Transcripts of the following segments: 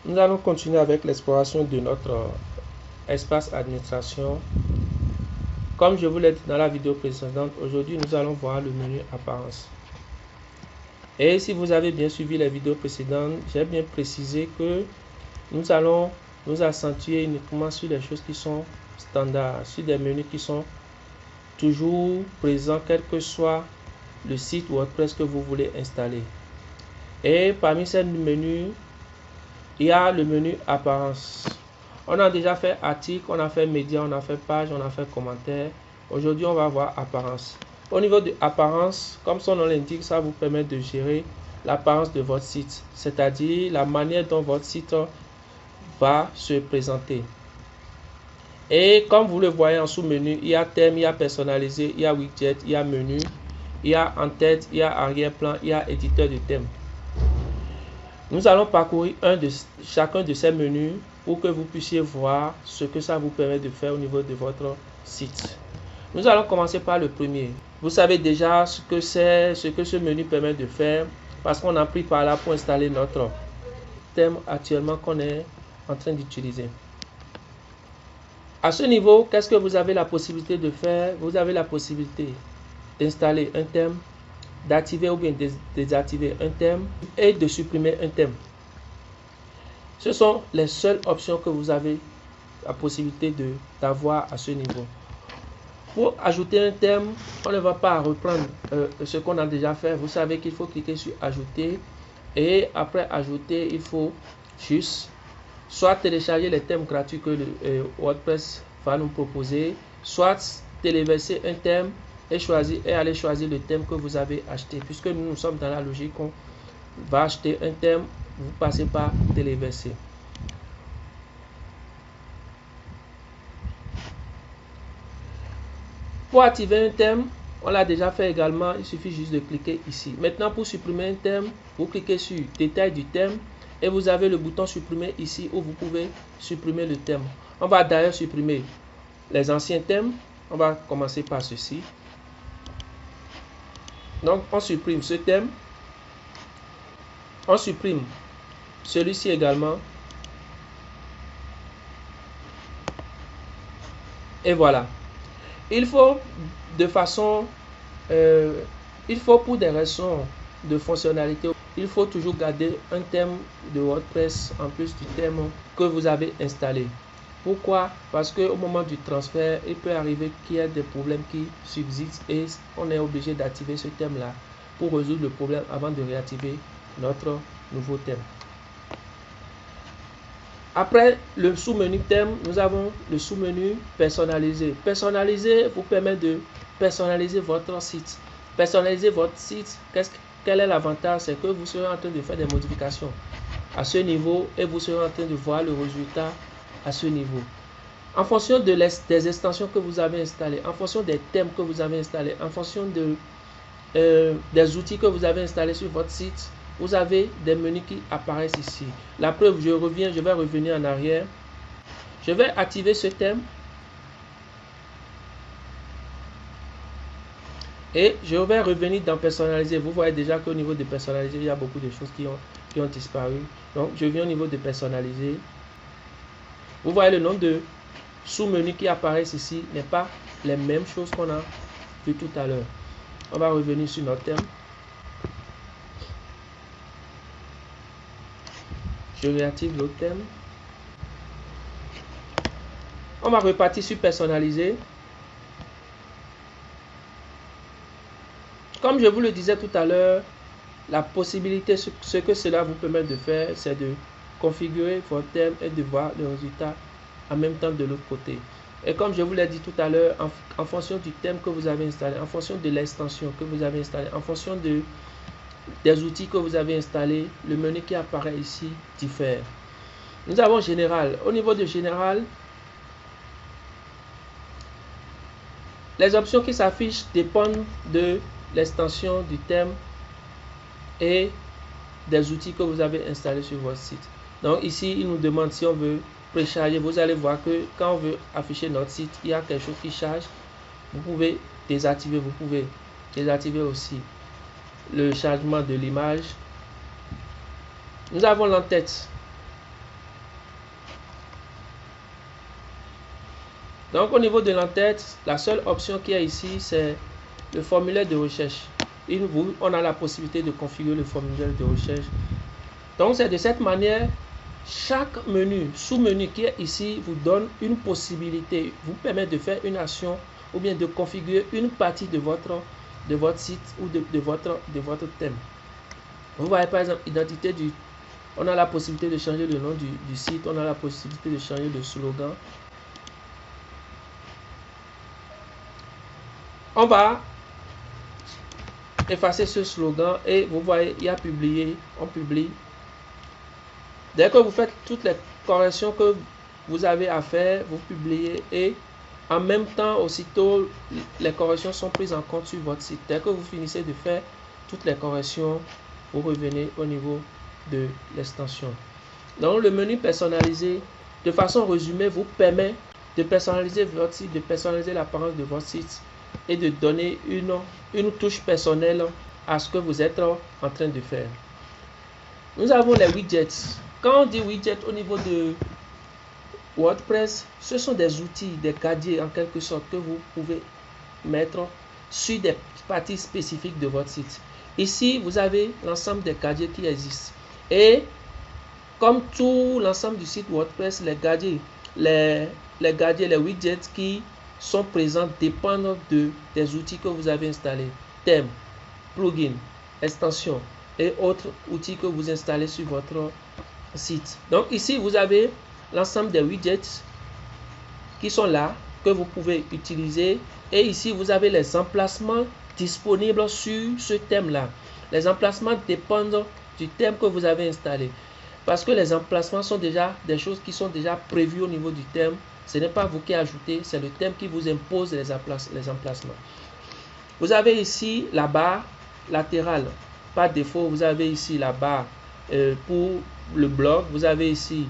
Nous allons continuer avec l'exploration de notre espace administration. Comme je vous l'ai dit dans la vidéo précédente, aujourd'hui nous allons voir le menu apparence. Et si vous avez bien suivi les vidéos précédentes, j'ai bien précisé que nous allons nous accentuer uniquement sur les choses qui sont standards, sur des menus qui sont toujours présents, quel que soit le site WordPress que vous voulez installer. Et parmi ces menus, il y a le menu apparence. On a déjà fait article, on a fait média, on a fait page, on a fait commentaire. Aujourd'hui, on va voir apparence. Au niveau de apparence, comme son nom l'indique, ça vous permet de gérer l'apparence de votre site, c'est-à-dire la manière dont votre site va se présenter. Et comme vous le voyez en sous-menu, il y a thème, il y a personnalisé, il y a widget, il y a menu, il y a en tête, il y a arrière-plan, il y a éditeur de thème. Nous allons parcourir chacun de ces menus pour que vous puissiez voir ce que ça vous permet de faire au niveau de votre site. Nous allons commencer par le premier. Vous savez déjà ce que ce menu permet de faire parce qu'on a pris par là pour installer notre thème actuellement qu'on est en train d'utiliser. À ce niveau, qu'est-ce que vous avez la possibilité de faire? Vous avez la possibilité d'installer un thème, d'activer ou bien désactiver un thème et de supprimer un thème. Ce sont les seules options que vous avez la possibilité d'avoir à ce niveau. Pour ajouter un thème, on ne va pas reprendre ce qu'on a déjà fait. Vous savez qu'il faut cliquer sur ajouter et après ajouter, il faut juste soit télécharger les thèmes gratuits que le WordPress va nous proposer, soit téléverser un thème et aller choisir le thème que vous avez acheté. Puisque nous sommes dans la logique qu'on va acheter un thème, vous passez par téléverser. Pour activer un thème, on l'a déjà fait également, il suffit juste de cliquer ici. Maintenant, pour supprimer un thème, vous cliquez sur détail du thème et vous avez le bouton supprimer ici où vous pouvez supprimer le thème. On va d'ailleurs supprimer les anciens thèmes. On va commencer par ceci. Donc, on supprime ce thème. On supprime celui-ci également. Et voilà. Il faut pour des raisons de fonctionnalité, il faut toujours garder un thème de WordPress en plus du thème que vous avez installé. Pourquoi? Parce qu'au moment du transfert, il peut arriver qu'il y ait des problèmes qui subsistent et on est obligé d'activer ce thème-là pour résoudre le problème avant de réactiver notre nouveau thème. Après le sous-menu thème, nous avons le sous-menu personnalisé. Personnaliser vous permet de personnaliser votre site. Personnaliser votre site, quel est l'avantage? C'est que vous serez en train de faire des modifications à ce niveau et vous serez en train de voir le résultat à ce niveau. En fonction des extensions que vous avez installées, en fonction des thèmes que vous avez installés, en fonction des outils que vous avez installés sur votre site, vous avez des menus qui apparaissent ici. La preuve, je vais revenir en arrière. Je vais activer ce thème. Et je vais revenir dans personnaliser. Vous voyez déjà qu'au niveau de personnaliser, il y a beaucoup de choses qui ont disparu. Donc, je viens au niveau de personnaliser. Vous voyez le nombre de sous-menus qui apparaissent ici n'est pas les mêmes choses qu'on a vu tout à l'heure. On va revenir sur notre thème. Je réactive l'autre thème. On va repartir sur personnaliser. Comme je vous le disais tout à l'heure, la possibilité, ce que cela vous permet de faire, c'est de configurer votre thème et de voir le résultat en même temps de l'autre côté. Et comme je vous l'ai dit tout à l'heure, en fonction du thème que vous avez installé, en fonction de l'extension que vous avez installée, en fonction des outils que vous avez installés, le menu qui apparaît ici diffère. Nous avons général. Au niveau de général, les options qui s'affichent dépendent de l'extension du thème et des outils que vous avez installés sur votre site. Donc ici, il nous demande si on veut précharger. Vous allez voir que quand on veut afficher notre site, il y a quelque chose qui charge. Vous pouvez désactiver, vous pouvez désactiver aussi le chargement de l'image. Nous avons l'entête. Donc au niveau de l'entête, la seule option qu'il y a ici, c'est le formulaire de recherche. On a la possibilité de configurer le formulaire de recherche. Donc c'est de cette manière, chaque menu, sous-menu qui est ici, vous donne une possibilité, vous permet de faire une action ou bien de configurer une partie de votre site ou de votre thème. Vous voyez par exemple, identité du... On a la possibilité de changer le nom du site, on a la possibilité de changer le slogan. On va effacer ce slogan et vous voyez, il y a publié, on publie. Dès que vous faites toutes les corrections que vous avez à faire, vous publiez et en même temps, aussitôt, les corrections sont prises en compte sur votre site. Dès que vous finissez de faire toutes les corrections, vous revenez au niveau de l'extension. Donc, le menu personnalisé, de façon résumée, vous permet de personnaliser votre site, de personnaliser l'apparence de votre site et de donner une touche personnelle à ce que vous êtes en train de faire. Nous avons les widgets. Quand on dit widget au niveau de WordPress, ce sont des outils, des gadgets en quelque sorte que vous pouvez mettre sur des parties spécifiques de votre site. Ici, vous avez l'ensemble des gadgets qui existent. Et comme tout l'ensemble du site WordPress, les gadgets, les widgets qui sont présents dépendent des outils que vous avez installés. Thèmes, plugins, extensions et autres outils que vous installez sur votre site. Donc ici, vous avez l'ensemble des widgets qui sont là, que vous pouvez utiliser. Et ici, vous avez les emplacements disponibles sur ce thème-là. Les emplacements dépendent du thème que vous avez installé. Parce que les emplacements sont déjà des choses qui sont déjà prévues au niveau du thème. Ce n'est pas vous qui ajoutez, c'est le thème qui vous impose les emplacements. Vous avez ici la barre latérale. Par défaut, vous avez ici la barre pour le blog. Vous avez ici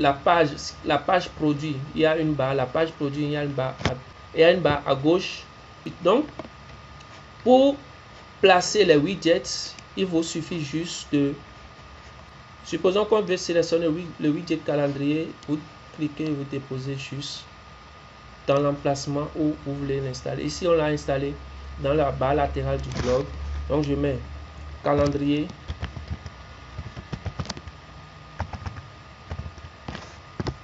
la page produit. Il y a une barre. La page produit, il y a une barre à gauche. Donc, pour placer les widgets, il vous suffit juste de... Supposons qu'on veut sélectionner le widget calendrier. Vous cliquez et vous déposez juste dans l'emplacement où vous voulez l'installer. Ici, on l'a installé dans la barre latérale du blog. Donc, je mets calendrier.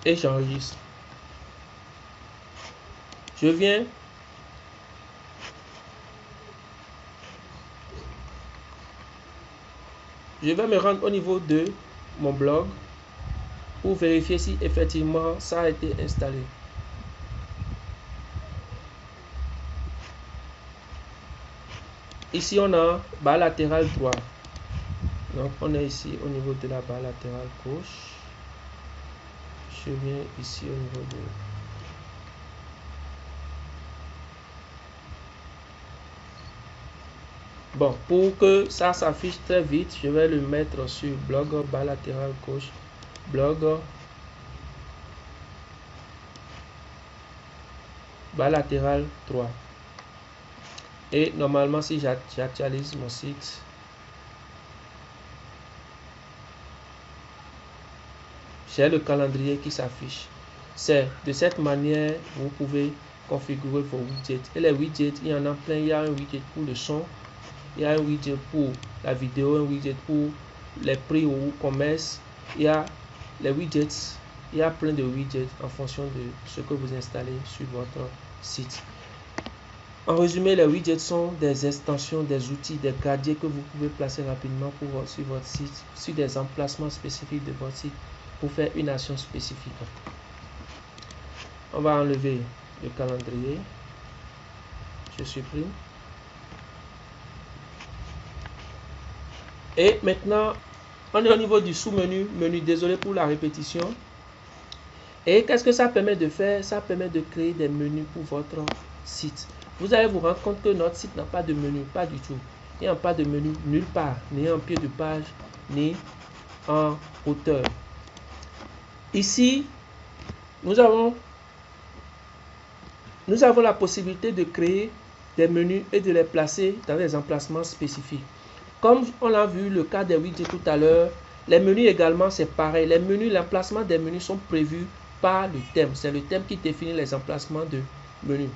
Et j'enregistre. Je viens je vais me rendre au niveau de mon blog pour vérifier si effectivement ça a été installé. Ici on a barre latérale droite. Donc on est ici au niveau de la barre latérale gauche. Je viens ici au niveau de... Bon, pour que ça s'affiche très vite, je vais le mettre sur blog, barre latérale gauche, blog, barre latérale droite. Et normalement, si j'actualise mon site, j'ai le calendrier qui s'affiche. C'est de cette manière vous pouvez configurer vos widgets. Et les widgets, il y en a plein. Il y a un widget pour le son. Il y a un widget pour la vidéo, un widget pour les prix ou commerce. Il y a les widgets, il y a plein de widgets en fonction de ce que vous installez sur votre site. En résumé, les widgets sont des extensions, des outils, des gadgets que vous pouvez placer rapidement sur votre site, sur des emplacements spécifiques de votre site pour faire une action spécifique. On va enlever le calendrier. Je supprime. Et maintenant, on est au niveau du sous-menu, désolé pour la répétition. Et qu'est-ce que ça permet de faire? Ça permet de créer des menus pour votre site. Vous allez vous rendre compte que notre site n'a pas de menu, pas du tout. Il n'y a pas de menu nulle part, ni en pied de page, ni en hauteur. Ici, nous avons la possibilité de créer des menus et de les placer dans des emplacements spécifiques. Comme on l'a vu le cas des widgets tout à l'heure, les menus également c'est pareil. Les menus, l'emplacement des menus sont prévus par le thème. C'est le thème qui définit les emplacements de menu.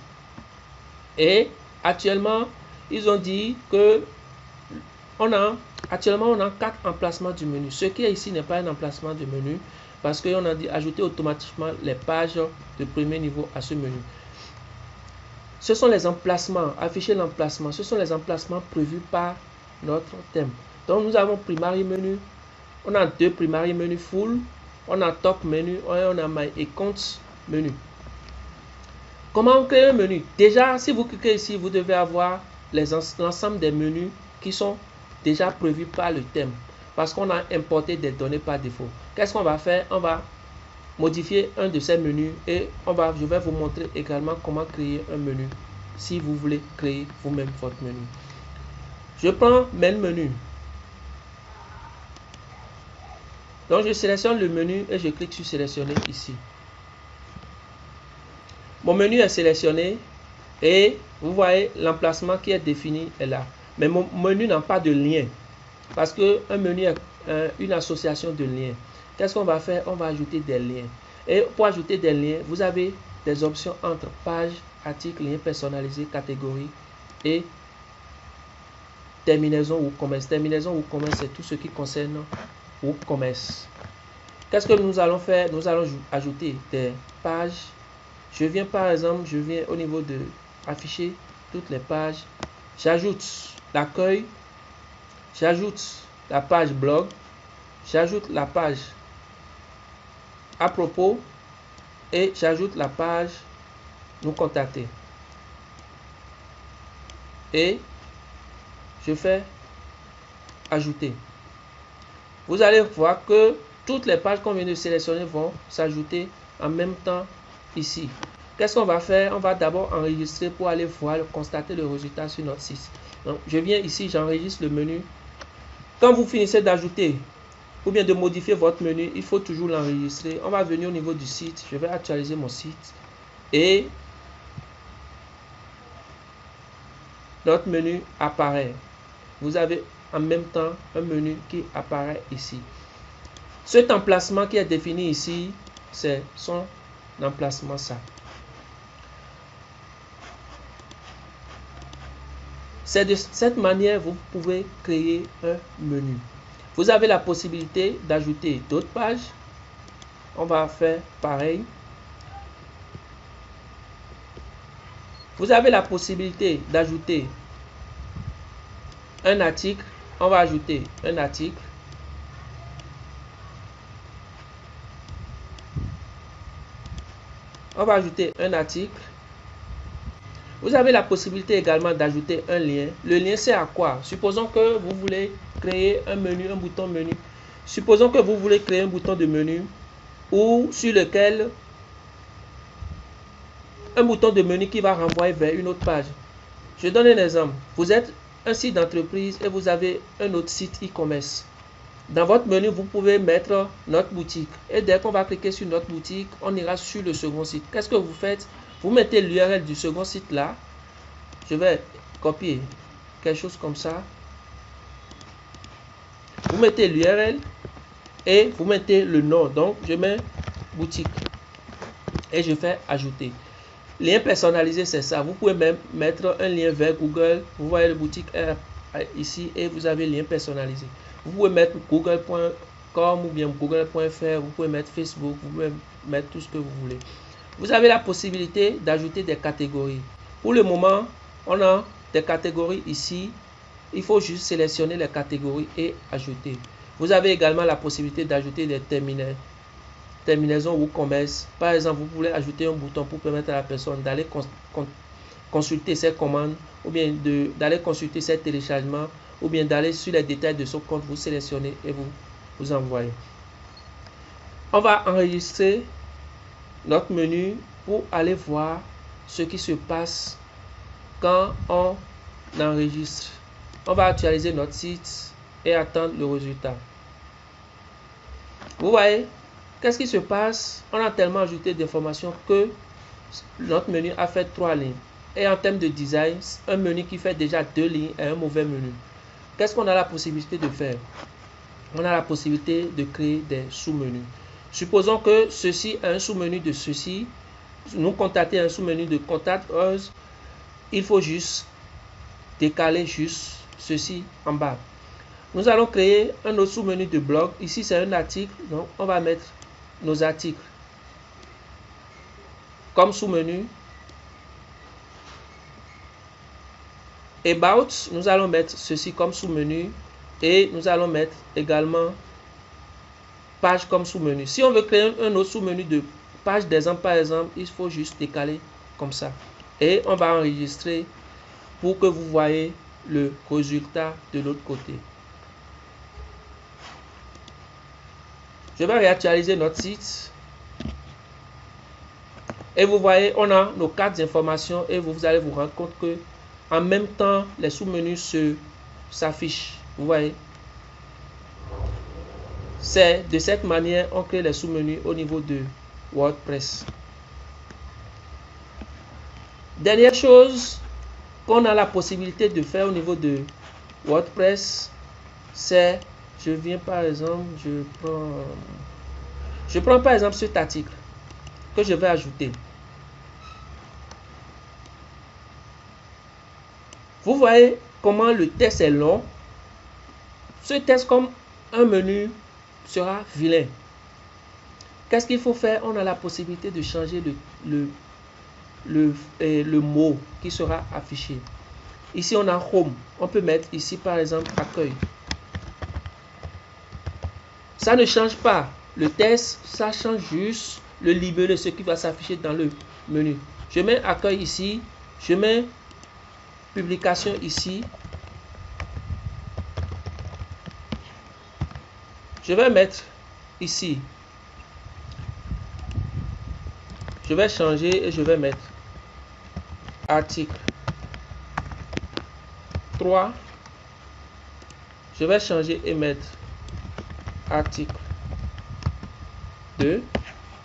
Et actuellement, ils ont dit que actuellement on a 4 emplacements du menu. Ce qui est ici n'est pas un emplacement de menu parce qu'on a dit ajouter automatiquement les pages de premier niveau à ce menu. Ce sont les emplacements, afficher l'emplacement, ce sont les emplacements prévus par notre thème. Donc nous avons primary menu, on a 2 primary menu full, on a top menu et on a my account menu. Comment on crée un menu? Déjà, si vous cliquez ici, vous devez avoir l'ensemble des menus qui sont déjà prévus par le thème parce qu'on a importé des données par défaut. Qu'est-ce qu'on va faire? On va modifier un de ces menus et je vais vous montrer également comment créer un menu si vous voulez créer vous-même votre menu. Je prends main menu. Donc je sélectionne le menu et je clique sur sélectionner ici. Mon menu est sélectionné et vous voyez l'emplacement qui est défini est là. Mais mon menu n'a pas de lien parce que un menu est une association de liens. Qu'est-ce qu'on va faire? On va ajouter des liens. Et pour ajouter des liens, vous avez des options entre page, article, lien personnalisé, catégorie et terminaison ou commerce. Terminaison ou commerce, c'est tout ce qui concerne ou commerce. Qu'est-ce que nous allons faire? Nous allons ajouter des pages. Je viens par exemple, au niveau de afficher toutes les pages. J'ajoute l'accueil. J'ajoute la page blog. J'ajoute la page à propos et j'ajoute la page nous contacter. Et je fais ajouter. Vous allez voir que toutes les pages qu'on vient de sélectionner vont s'ajouter en même temps ici. Qu'est-ce qu'on va faire? On va d'abord enregistrer pour aller voir, constater le résultat sur notre site. Donc, je viens ici, j'enregistre le menu. Quand vous finissez d'ajouter ou bien de modifier votre menu, il faut toujours l'enregistrer. On va venir au niveau du site. Je vais actualiser mon site et notre menu apparaît. Vous avez en même temps un menu qui apparaît ici. Cet emplacement qui est défini ici, c'est son emplacement ça. C'est de cette manière vous pouvez créer un menu. Vous avez la possibilité d'ajouter d'autres pages. On va faire pareil. Vous avez la possibilité d'ajouter un article. On va ajouter un article. On va ajouter un article. Vous avez la possibilité également d'ajouter un lien. Le lien c'est à quoi? Supposons que vous voulez créer un menu, un bouton menu. Supposons que vous voulez créer un bouton de menu ou sur lequel un bouton de menu qui va renvoyer vers une autre page. Je donne un exemple. Vous êtes un site d'entreprise et vous avez un autre site e-commerce. Dans votre menu, vous pouvez mettre notre boutique. Et dès qu'on va cliquer sur notre boutique, on ira sur le second site. Qu'est-ce que vous faites? Vous mettez l'URL du second site là. Je vais copier quelque chose comme ça. Vous mettez l'URL et vous mettez le nom. Donc, je mets boutique et je fais ajouter. Lien personnalisé, c'est ça. Vous pouvez même mettre un lien vers Google. Vous voyez le boutique ici et vous avez lien personnalisé. Vous pouvez mettre google.com ou bien google.fr. Vous pouvez mettre Facebook. Vous pouvez mettre tout ce que vous voulez. Vous avez la possibilité d'ajouter des catégories. Pour le moment, on a des catégories ici. Il faut juste sélectionner les catégories et ajouter. Vous avez également la possibilité d'ajouter des terminaisons ou commerce. Par exemple, vous voulez ajouter un bouton pour permettre à la personne d'aller consulter ses commandes ou bien d'aller consulter ses téléchargements ou bien d'aller sur les détails de son compte. Vous sélectionnez et vous envoyez. On va enregistrer notre menu pour aller voir ce qui se passe quand on enregistre. On va actualiser notre site et attendre le résultat. Vous voyez, qu'est-ce qui se passe? On a tellement ajouté d'informations que notre menu a fait 3 lignes. Et en termes de design, un menu qui fait déjà 2 lignes est un mauvais menu. Qu'est-ce qu'on a la possibilité de faire? On a la possibilité de créer des sous-menus. Supposons que ceci est un sous-menu de ceci. Nous contacter un sous-menu de contact us. Il faut juste décaler juste ceci en bas. Nous allons créer un autre sous-menu de blog. Ici, c'est un article. Donc, on va mettre nos articles comme sous-menu. About, nous allons mettre ceci comme sous-menu. Et nous allons mettre également page comme sous-menu. Si on veut créer un autre sous-menu de page d'exemple par exemple, il faut juste décaler comme ça. Et on va enregistrer pour que vous voyez le résultat de l'autre côté. Je vais réactualiser notre site. Et vous voyez, on a nos quatre informations et vous allez vous rendre compte que en même temps, les sous-menus s'affichent. Vous voyez. C'est de cette manière on crée les sous-menus au niveau de WordPress. Dernière chose qu'on a la possibilité de faire au niveau de WordPress, c'est, je viens par exemple, je prends par exemple cet article que je vais ajouter. Vous voyez comment le texte est long. Ce texte comme un menu sera vilain. Qu'est-ce qu'il faut faire? On a la possibilité de changer le mot qui sera affiché. Ici, on a Home. On peut mettre ici, par exemple, Accueil. Ça ne change pas le texte, ça change juste le libellé, ce qui va s'afficher dans le menu. Je mets Accueil ici. Je mets Publication ici. Je vais mettre ici. Je vais changer et je vais mettre article 3. Je vais changer et mettre article 2.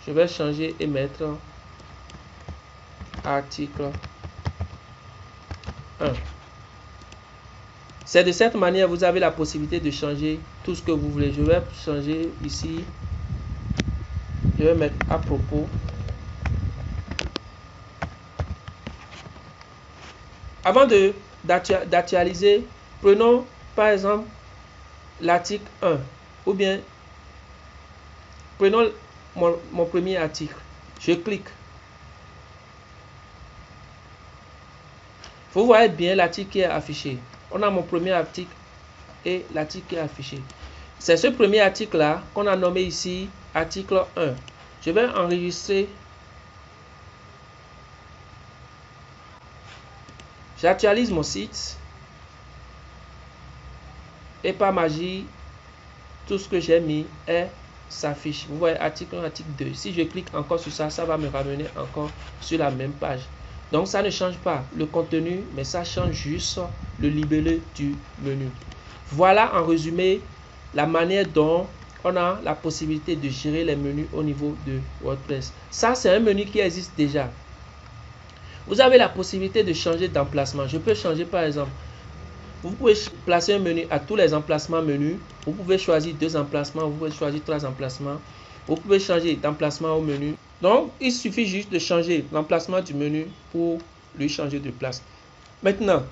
Je vais changer et mettre article 1. C'est de cette manière vous avez la possibilité de changer tout ce que vous voulez. Je vais changer ici. Je vais mettre à propos. Avant d'actualiser, prenons par exemple l'article 1 ou bien prenons mon premier article. Je clique. Vous voyez bien l'article qui est affiché. On a mon premier article et l'article qui est affiché. C'est ce premier article là qu'on a nommé ici article 1. Je vais enregistrer. J'actualise mon site. Et par magie, tout ce que j'ai mis s'affiche. Vous voyez article 1, article 2. Si je clique encore sur ça, ça va me ramener encore sur la même page. Donc ça ne change pas le contenu, mais ça change juste le libellé du menu. Voilà en résumé la manière dont on a la possibilité de gérer les menus au niveau de WordPress. Ça, c'est un menu qui existe déjà. Vous avez la possibilité de changer d'emplacement. Je peux changer par exemple. Vous pouvez placer un menu à tous les emplacements menus. Vous pouvez choisir 2 emplacements. Vous pouvez choisir 3 emplacements. Vous pouvez changer d'emplacement au menu. Donc, il suffit juste de changer l'emplacement du menu pour lui changer de place. Maintenant,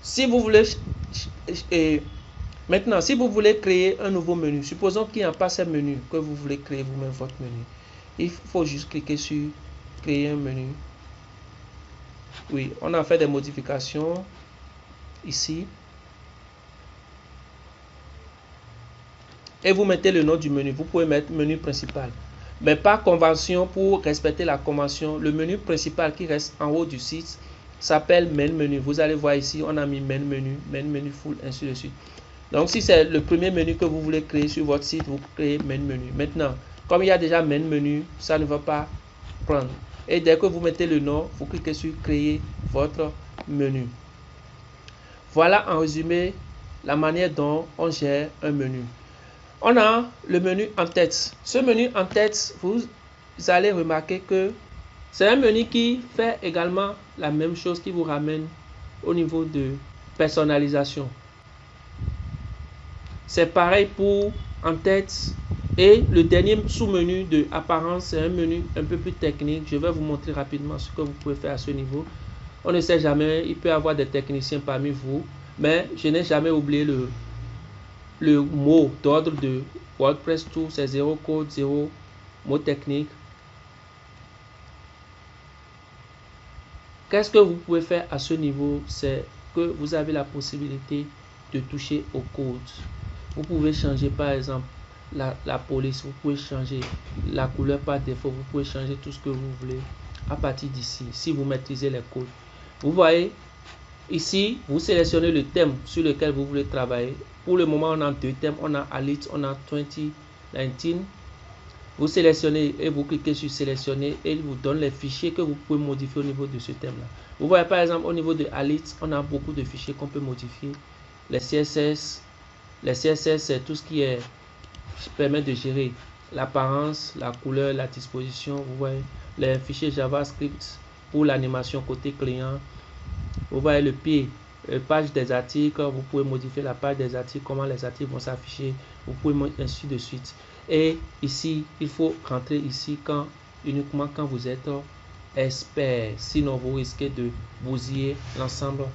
si vous voulez créer un nouveau menu, supposons qu'il n'y a pas ce menu que vous voulez créer vous-même votre menu. Il faut juste cliquer sur créer un menu. Oui, on a fait des modifications ici. Et vous mettez le nom du menu. Vous pouvez mettre menu principal. Mais par convention, pour respecter la convention, le menu principal qui reste en haut du site s'appelle main menu. Vous allez voir ici, on a mis main menu full, ainsi de suite. Donc si c'est le premier menu que vous voulez créer sur votre site, vous créez main menu. Maintenant, comme il y a déjà main menu, ça ne va pas prendre. Et dès que vous mettez le nom, vous cliquez sur créer votre menu. Voilà en résumé la manière dont on gère un menu. On a le menu en tête. Ce menu en tête, vous allez remarquer que c'est un menu qui fait également la même chose, qui vous ramène au niveau de personnalisation. C'est pareil pour en tête Et le dernier sous-menu de apparence, c'est un menu un peu plus technique. Je vais vous montrer rapidement ce que vous pouvez faire à ce niveau. On ne sait jamais, il peut y avoir des techniciens parmi vous, mais je n'ai jamais oublié le mot d'ordre de WordPress Tool, c'est 0 code, 0 mot technique. Qu'est-ce que vous pouvez faire à ce niveau? C'est que vous avez la possibilité de toucher au code. Vous pouvez changer par exemple la police, vous pouvez changer la couleur par défaut, vous pouvez changer tout ce que vous voulez à partir d'ici, si vous maîtrisez les codes. Vous voyez, ici, vous sélectionnez le thème sur lequel vous voulez travailler. Pour le moment, on a deux thèmes, on a Elite, on a 2019. Vous sélectionnez et vous cliquez sur sélectionner et il vous donne les fichiers que vous pouvez modifier au niveau de ce thème là. Vous voyez par exemple au niveau de Elite, on a beaucoup de fichiers qu'on peut modifier. Les CSS c'est tout ce qui permet de gérer l'apparence, la couleur, la disposition. Vous voyez les fichiers JavaScript pour l'animation côté client. Vous voyez le pied, page des articles, vous pouvez modifier la page des articles, comment les articles vont s'afficher, vous pouvez ainsi de suite. Et ici, il faut rentrer ici uniquement quand vous êtes expert, sinon vous risquez de bousiller l'ensemble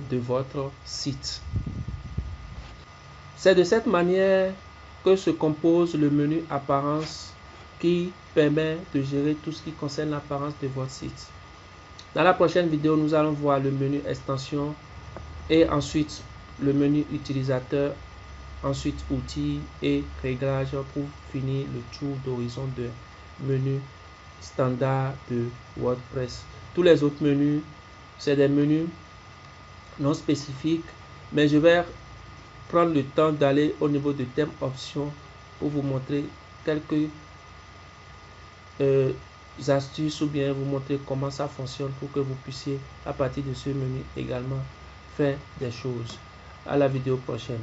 de votre site. C'est de cette manière que se compose le menu apparence qui permet de gérer tout ce qui concerne l'apparence de votre site. Dans la prochaine vidéo, nous allons voir le menu extension et ensuite le menu utilisateur, ensuite outils et réglages pour finir le tour d'horizon de menu standard de WordPress. Tous les autres menus, c'est des menus non spécifiques, mais je vais prendre le temps d'aller au niveau de thème options pour vous montrer quelques astuces ou bien vous montrer comment ça fonctionne pour que vous puissiez à partir de ce menu également faire des choses. À la vidéo prochaine.